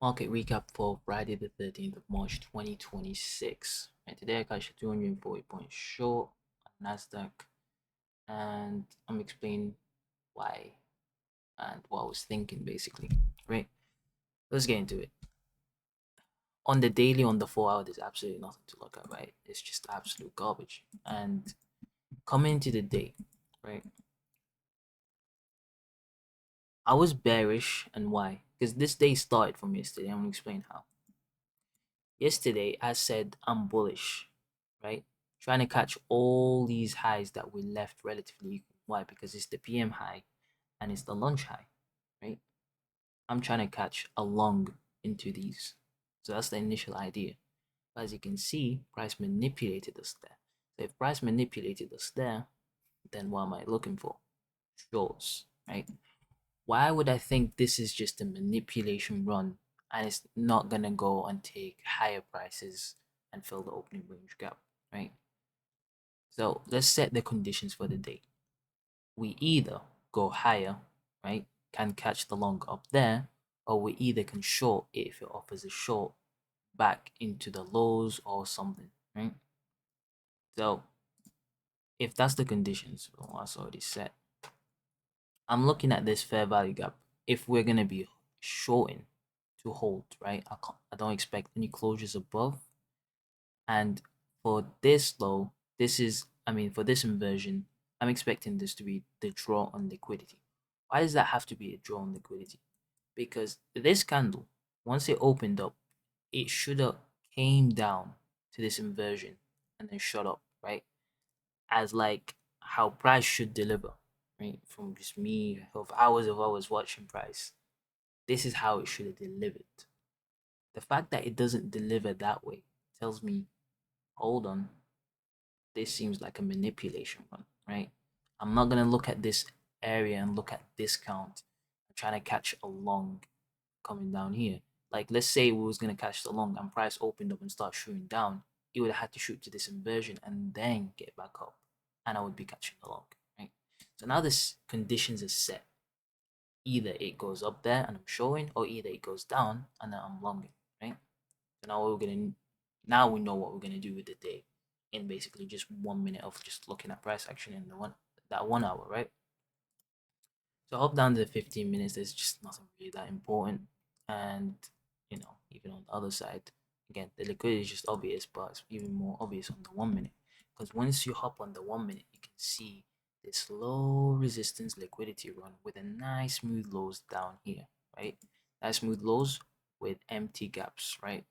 Market recap for Friday the 13th of March 2026. And today I cashed 240 points short on Nasdaq, and I'm explaining why and what I was thinking basically. Right? Let's get into it. On the daily, on the 4 hour, there's absolutely nothing to look at, right? It's just absolute garbage. And coming into the day, right? I was bearish, and why? Because this day started from yesterday. I'm gonna explain how. Yesterday, I said I'm bullish, right? Trying to catch all these highs that we left relatively equal. Why? Because it's the PM high and it's the lunch high, right? I'm trying to catch a long into these. So that's the initial idea. But as you can see, price manipulated us there. So if price manipulated us there, then what am I looking for? Shorts, right? Why would I think this is just a manipulation run and it's not gonna go and take higher prices and fill the opening range gap, right? So let's set the conditions for the day. We either go higher, right? Can catch the long up there, or we either can short it if it offers a short back into the lows or something, right? So if that's the conditions, well, that's already set. I'm looking at this fair value gap. If we're gonna be shorting to hold, right? I don't expect any closures above. And for this low, this is, I mean, for this inversion, I'm expecting this to be the draw on liquidity. Why does that have to be a draw on liquidity? Because this candle, once it opened up, it should have came down to this inversion and then shut up, right? As like how price should deliver, right? From just me of hours watching price. This is how it should have delivered. The fact that it doesn't deliver that way tells me, hold on, this seems like a manipulation run, right? I'm not gonna look at this area and look at discount. I'm trying to catch a long coming down here. Like let's say we was gonna catch the long and price opened up and start shooting down, it would have had to shoot to this inversion and then get back up, and I would be catching the long, right? So now this conditions is set. Either it goes up there and I'm showing, or either it goes down and then I'm longing, right? So now we know what we're gonna do with the day in basically just 1 minute of just looking at price action in the 1 hour, right? So up down to the 15 minutes, there's just nothing really that important. And even on the other side, again, the liquidity is just obvious, but it's even more obvious on the 1 minute. Because once you hop on the 1 minute, you can see this low resistance liquidity run with a nice smooth lows down here, right? Nice smooth lows with empty gaps, right?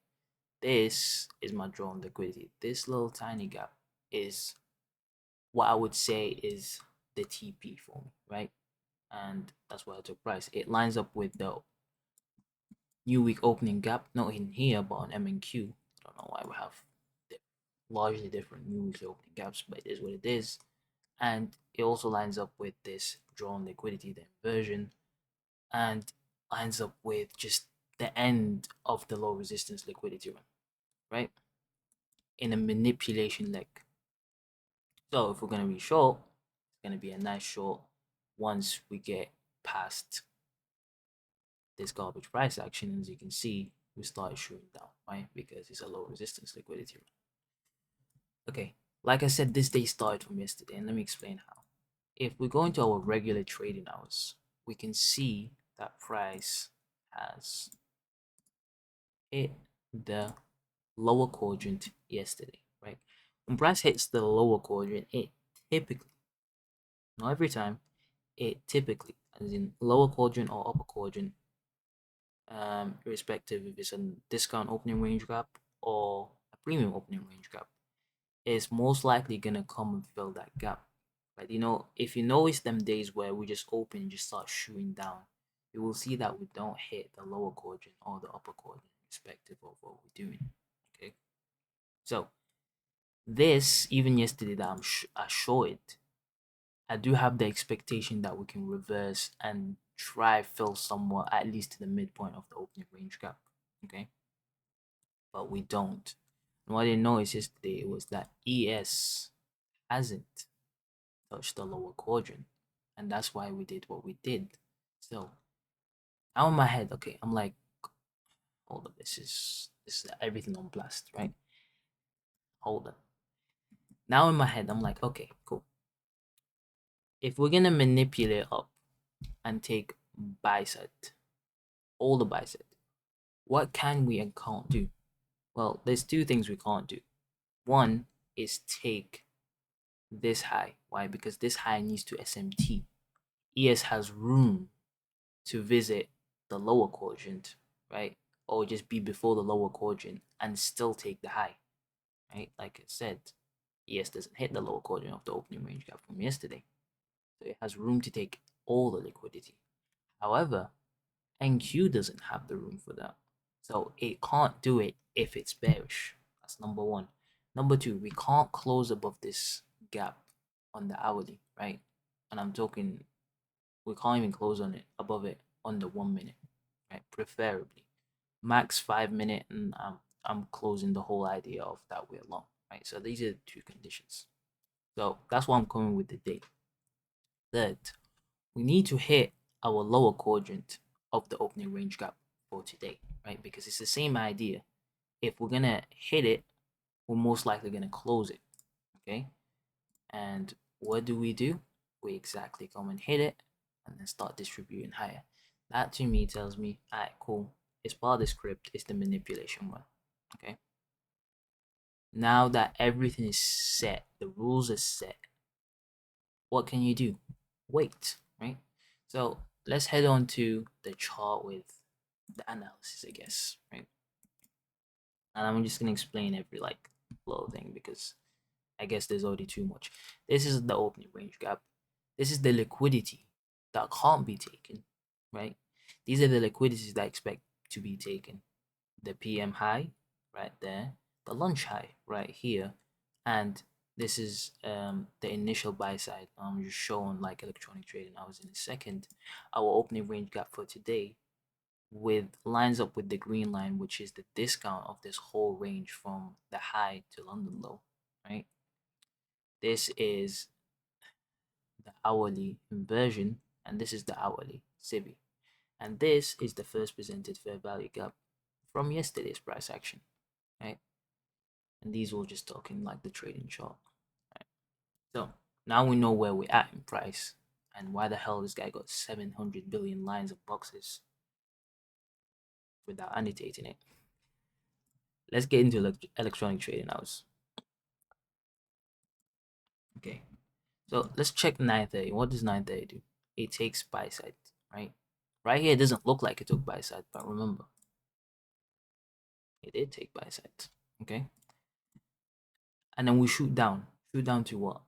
This is my draw on liquidity. This little tiny gap is what I would say is the TP for me, right? And that's why I took price. It lines up with the new week opening gap, not in here, but on MNQ. I don't know why we have largely different new week opening gaps, but it is what it is. And it also lines up with this drawn liquidity, the inversion, and lines up with just the end of the low resistance liquidity run, right? In a manipulation leg. So if we're gonna be short, it's gonna be a nice short once we get past this garbage price action. As you can see, we started shooting down, right? Because it's a low resistance liquidity. Okay, like I said, this day started from yesterday, and let me explain how. If we go into our regular trading hours, we can see that price has hit the lower quadrant yesterday, right? When price hits the lower quadrant, it typically, not every time, it typically, as in lower quadrant or upper quadrant, irrespective if it's a discount opening range gap or a premium opening range gap, is most likely gonna come and fill that gap. But if you notice them days where we just open and just start shooting down, you will see that we don't hit the lower quadrant or the upper quadrant, respective of what we're doing. Okay, so this even yesterday that I showed it, I do have the expectation that we can reverse and try fill somewhere at least to the midpoint of the opening range gap. Okay, but we don't. And what I didn't notice yesterday was that ES hasn't touched the lower quadrant, and that's why we did what we did. So now in my head, okay, I'm like, Hold on, this is everything on blast, right? Hold on. Now in my head, I'm like, okay, cool. If we're gonna manipulate up and take buy side, all the buy side, what can we and can't do? Well, there's two things we can't do. One is take this high. Why? Because this high needs to SMT. ES has room to visit the lower quadrant, right? Or just be before the lower quadrant and still take the high, right? Like I said, ES doesn't hit the lower quadrant of the opening range gap from yesterday. So it has room to take all the liquidity. However, NQ doesn't have the room for that. So it can't do it if it's bearish. That's number one. Number two, we can't close above this gap on the hourly, right? And I'm talking, we can't even close on it above it on the 1 minute, right? Preferably max 5 minute, and I'm closing the whole idea of that we're long, right? So these are the two conditions. So that's why I'm coming with the day. Third, we need to hit our lower quadrant of the opening range gap for today, right? Because it's the same idea. If we're gonna hit it, we're most likely gonna close it, okay? And what do? We exactly come and hit it and then start distributing higher. That to me tells me, all right, cool. It's part of the script, it's the manipulation one, okay? Now that everything is set, the rules are set, what can you do? Wait, right? So let's head on to the chart with the analysis, I guess, right? And I'm just gonna explain every like little thing because I guess there's already too much. This is the opening range gap. This is the liquidity that can't be taken, right? These are the liquidities that expect to be taken. The PM high right there, the lunch high right here, and this is the initial buy side. I'm just showing like electronic trading. I was in a second. Our opening range gap for today with lines up with the green line, which is the discount of this whole range from the high to London low, right? This is the hourly inversion, and this is the hourly SIBI. And this is the first presented fair value gap from yesterday's price action, right? And these will just talk in like the trading chart, right? So now we know where we're at in price and why the hell this guy got 700 billion lines of boxes without annotating it. Let's get into electronic trading hours. Okay, so let's check 930. What does 930 do? It takes buy side, right? Right here, it doesn't look like it took buy side, but remember, it did take buy side. Okay, and then we shoot down. Shoot down to what?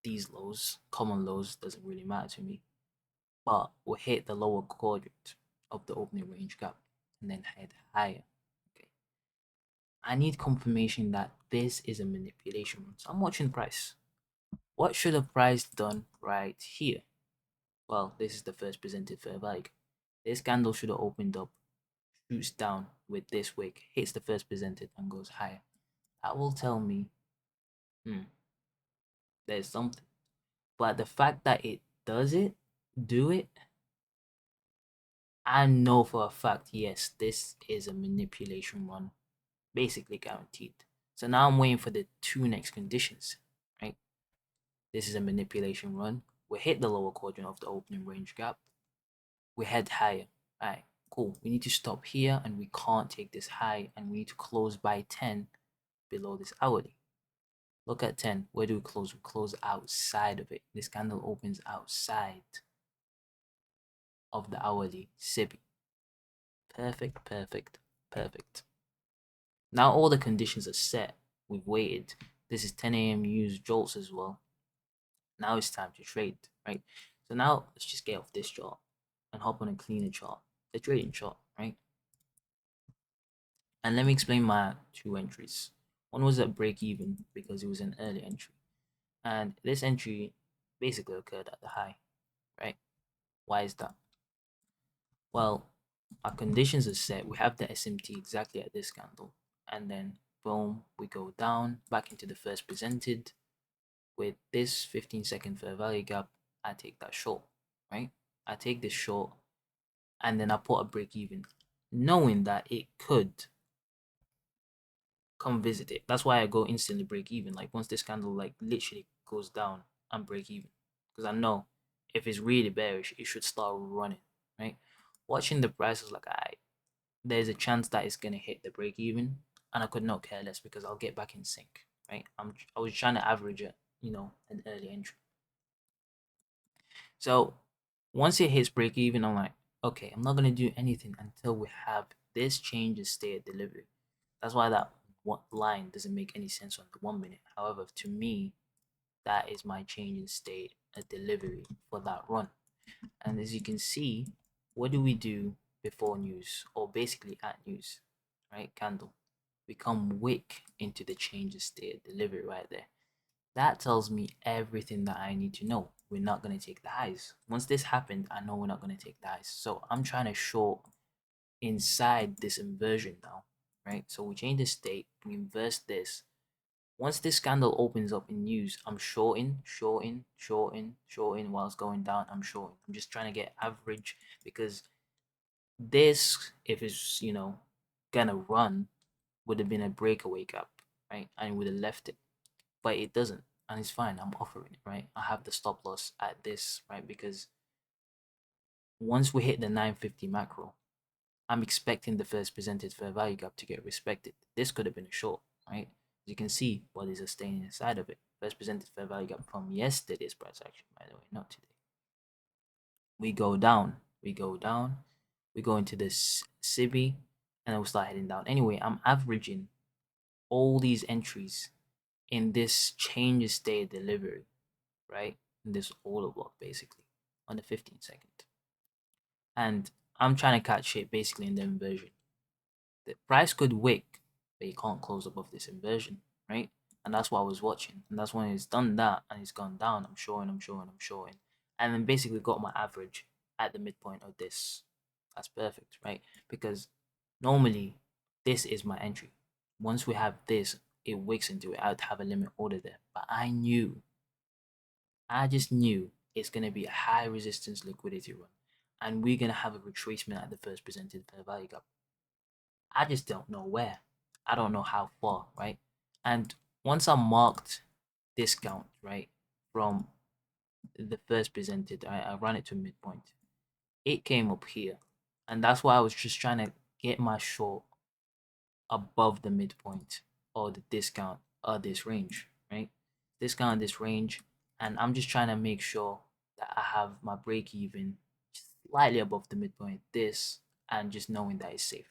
These lows, common lows, doesn't really matter to me. But we hit the lower quadrant of the opening range gap and then head higher. Okay. I need confirmation that this is a manipulation. So I'm watching price. What should a price done right here? Well, this is the first presented fair value. This candle should have opened up, shoots down with this wick, hits the first presented and goes higher. That will tell me, there's something. But the fact that it does it, do it, I know for a fact, yes, this is a manipulation run, basically guaranteed. So now I'm waiting for the two next conditions, right? This is a manipulation run. We hit the lower quadrant of the opening range gap. We head higher. All right, cool. We need to stop here and we can't take this high and we need to close by 10 below this hourly. Look at 10. Where do we close? We close outside of it. This candle opens outside of the hourly SIBI. Perfect, perfect, perfect. Now all the conditions are set. We've waited. This is 10 a.m. use jolts as well. Now it's time to trade, right? So now let's just get off this chart and hop on a cleaner chart, the trading chart, right? And let me explain my two entries. One was at break even because it was an early entry. And this entry basically occurred at the high, right? Why is that? Well, our conditions are set. We have the SMT exactly at this candle. And then boom, we go down back into the first presented. With this 15-second fair value gap, I take that short, right? I take this short and then I put a break even. knowing that it could come visit it. That's why I go instantly break even. Like once this candle like literally goes down, I'm break even because I know if it's really bearish, it should start running, right? Watching the price is like, there's a chance that it's gonna hit the break even, and I could not care less because I'll get back in sync, right? I was trying to average it, an early entry. So once it hits break even, I'm like, okay, I'm not gonna do anything until we have this change in state delivery. That's why that one line doesn't make any sense on the 1 minute. However, to me, that is my change in state delivery for that run. And as you can see, what do we do before news, or basically at news, right? Candle. We come wick into the change in state delivery right there. That tells me everything that I need to know. We're not going to take the highs. Once this happened, I know we're not going to take the highs. So I'm trying to short inside this inversion now, right? So we change the state, we inverse this. Once this candle opens up in news, I'm shorting, shorting, shorting, shorting while it's going down. I'm shorting. I'm just trying to get average because this, if it's, gonna run, would have been a breakaway gap, right? And would have left it, but it doesn't. And it's fine. I'm offering it, right? I have the stop loss at this, right? Because once we hit the 950 macro, I'm expecting the first presented fair value gap to get respected. This could have been a short, right? As you can see, bodies are staying inside of it. First presented fair value gap from yesterday's price action, by the way, not today. We go down, we go down, we go into this SIBI, and then we start heading down. Anyway, I'm averaging all these entries in this change of state delivery, right? In this order block, basically, on the 15-second. And I'm trying to catch it basically in the inversion. The price could wick, but you can't close above this inversion, right? And that's what I was watching. And that's when it's done that and it's gone down. I'm showing, I'm showing, I'm showing. And then basically got my average at the midpoint of this. That's perfect, right? Because normally this is my entry. Once we have this, it wicks into it. I'd have a limit order there. But I just knew it's going to be a high resistance liquidity run. And we're going to have a retracement at the first presented fair value gap. I just don't know where. I don't know how far, right? And once I marked discount, right, from the first presented, I ran it to midpoint. It came up here. And that's why I was just trying to get my short above the midpoint or the discount or this range, right? Discount this range. And I'm just trying to make sure that I have my break even slightly above the midpoint, this, and just knowing that it's safe.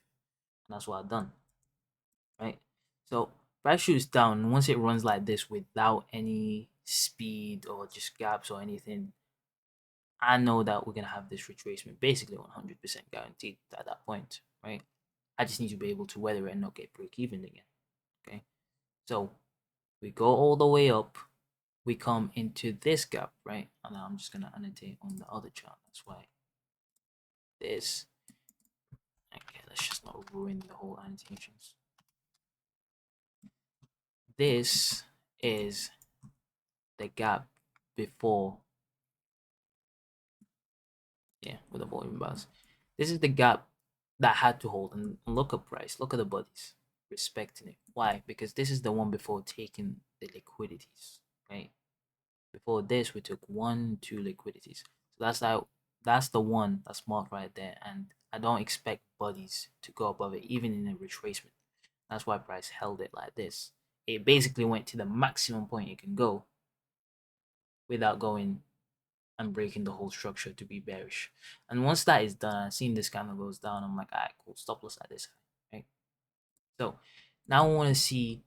And that's what I've done, right? So price shoots down once it runs like this without any speed or just gaps or anything. I know that we're gonna have this retracement basically 100% guaranteed at that point, right? I just need to be able to weather it and not get break even again. Okay, so we go all the way up, we come into this gap, right? And I'm just gonna annotate on the other chart. That's why this. Okay, let's just not ruin the whole annotations. This is the gap before, yeah, with the volume bars. This is the gap that had to hold, and look at price, look at the bodies respecting it. Why? Because this is the one before taking the liquidities, right? Before this, we took 1, 2 liquidities. So that's the one that's marked right there, and I don't expect bodies to go above it, even in a retracement. That's why price held it like this. It basically went to the maximum point it can go without going and breaking the whole structure to be bearish. And once that is done, seeing this candle goes down, I'm like, all right, cool, stop loss at this high, right? So now I want to see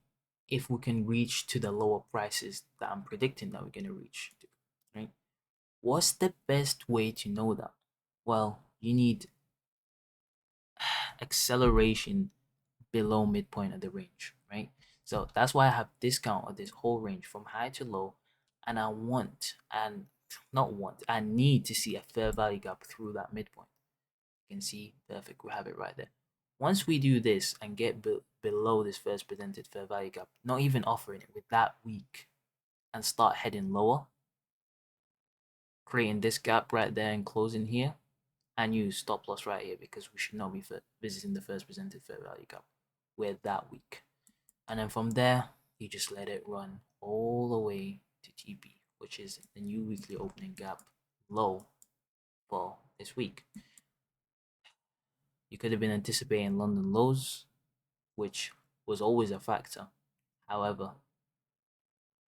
if we can reach to the lower prices that I'm predicting that we're going to reach to, right? What's the best way to know that? Well, you need acceleration below midpoint of the range, right? So that's why I have discount of this whole range from high to low, and I need to see a fair value gap through that midpoint. You can see, perfect, we have it right there. Once we do this and get below this first presented fair value gap, not even offering it with that weak, and start heading lower, creating this gap right there and closing here, and use stop loss right here because we should not be visiting the first presented fair value gap. We're that weak. And then from there, you just let it run all the way to TP, which is the new weekly opening gap low for this week. You could have been anticipating London lows, which was always a factor. However,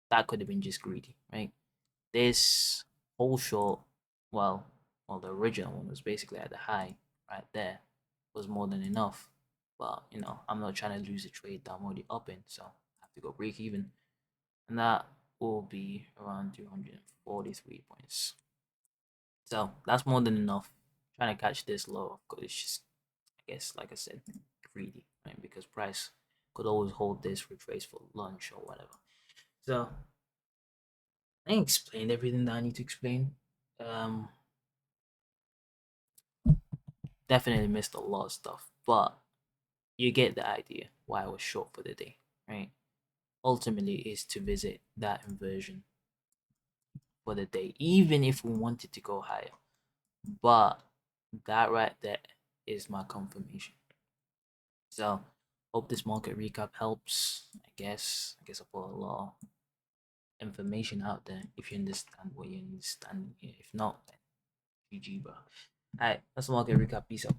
that could have been just greedy, right? This whole short, well, the original one was basically at the high right there, was more than enough. But I'm not trying to lose a trade that I'm already up in, so I have to go break even, and that will be around 243 points. So that's more than enough. Trying to catch this low, of course, it's just, I guess, like I said, greedy, right? Because price could always hold this, retrace for lunch or whatever. So I explained everything that I need to explain. Um, Definitely missed a lot of stuff, but you get the idea why I was short for the day, right? Ultimately, is to visit that inversion for the day, even if we wanted to go higher. But that right there is my confirmation. So hope this market recap helps. I guess I put a lot of information out there. If you understand what you understand, if not, then GG, bro. Alright, that's the market recap. Peace out.